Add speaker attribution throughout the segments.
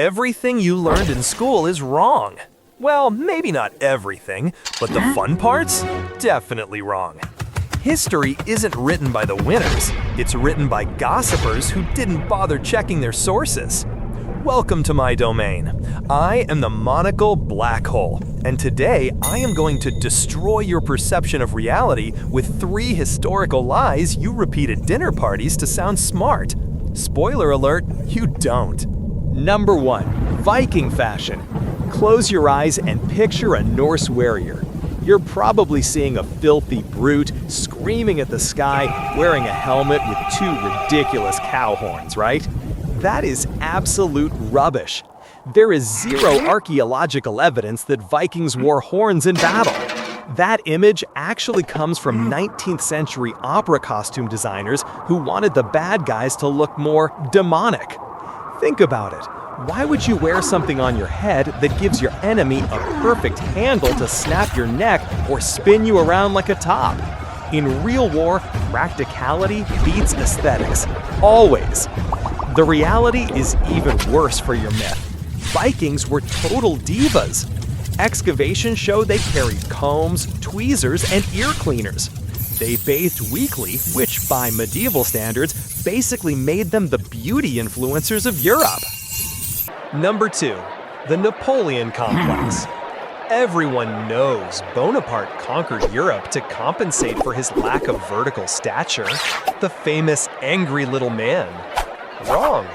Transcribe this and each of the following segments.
Speaker 1: Everything you learned in school is wrong. Well, maybe not everything, but the fun parts? Definitely wrong. History isn't written by the winners, it's written by gossipers who didn't bother checking their sources. Welcome to my domain. I am the Monocle Black Hole, and today I am going to destroy your perception of reality with 3 historical lies you repeat at dinner parties to sound smart. Spoiler alert, you don't.
Speaker 2: Number 1. Viking fashion. Close your eyes and picture a Norse warrior. You're probably seeing a filthy brute screaming at the sky, wearing a helmet with 2 ridiculous cow horns, right? That is absolute rubbish. There is 0 archaeological evidence that Vikings wore horns in battle. That image actually comes from 19th century opera costume designers who wanted the bad guys to look more demonic. Think about it. Why would you wear something on your head that gives your enemy a perfect handle to snap your neck or spin you around like a top? In real war, practicality beats aesthetics. Always. The reality is even worse for your myth. Vikings were total divas. Excavations show they carried combs, tweezers, and ear cleaners. They bathed weekly, which by medieval standards basically made them the beauty influencers of Europe. Number 2. The Napoleon Complex. Everyone knows Bonaparte conquered Europe to compensate for his lack of vertical stature. The famous angry little man. Wrong.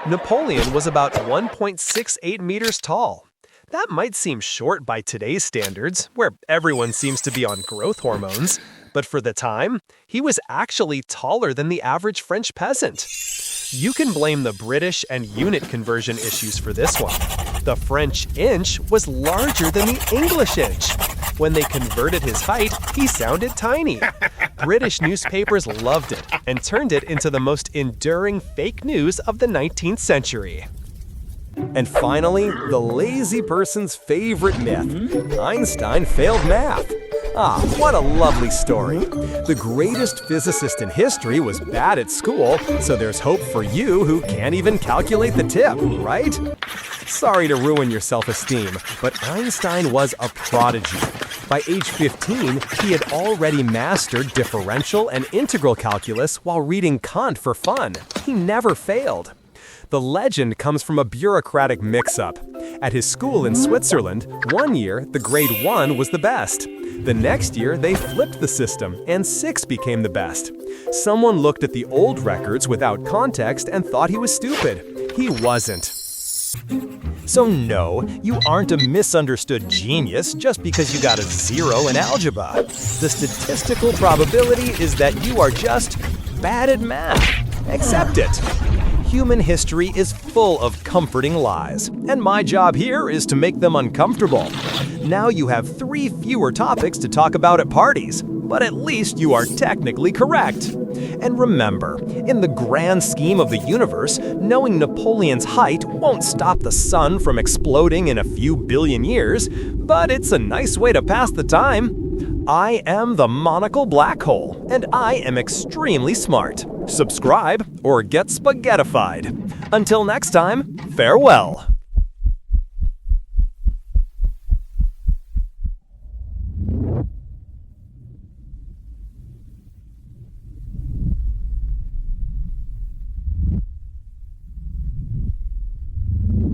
Speaker 2: Napoleon was about 1.68 meters tall. That might seem short by today's standards, where everyone seems to be on growth hormones, but for the time, he was actually taller than the average French peasant. You can blame the British and unit conversion issues for this one. The French inch was larger than the English inch. When they converted his height, he sounded tiny. British newspapers loved it and turned it into the most enduring fake news of the 19th century.
Speaker 1: And finally, the lazy person's favorite myth. Einstein failed math. Ah, what a lovely story. The greatest physicist in history was bad at school, so there's hope for you who can't even calculate the tip, right? Sorry to ruin your self-esteem, but Einstein was a prodigy. By age 15, he had already mastered differential and integral calculus while reading Kant for fun. He never failed. The legend comes from a bureaucratic mix-up. At his school in Switzerland, one year, the grade 1 was the best. The next year, they flipped the system, and 6 became the best. Someone looked at the old records without context and thought he was stupid. He wasn't. So no, you aren't a misunderstood genius just because you got a 0 in algebra. The statistical probability is that you are just bad at math. Accept it. Human history is full of comforting lies, and my job here is to make them uncomfortable. Now you have 3 fewer topics to talk about at parties, but at least you are technically correct. And remember, in the grand scheme of the universe, knowing Napoleon's height won't stop the sun from exploding in a few billion years, but it's a nice way to pass the time. I am the Monocle Black Hole, and I am extremely smart. Subscribe or get spaghettified. Until next time, farewell.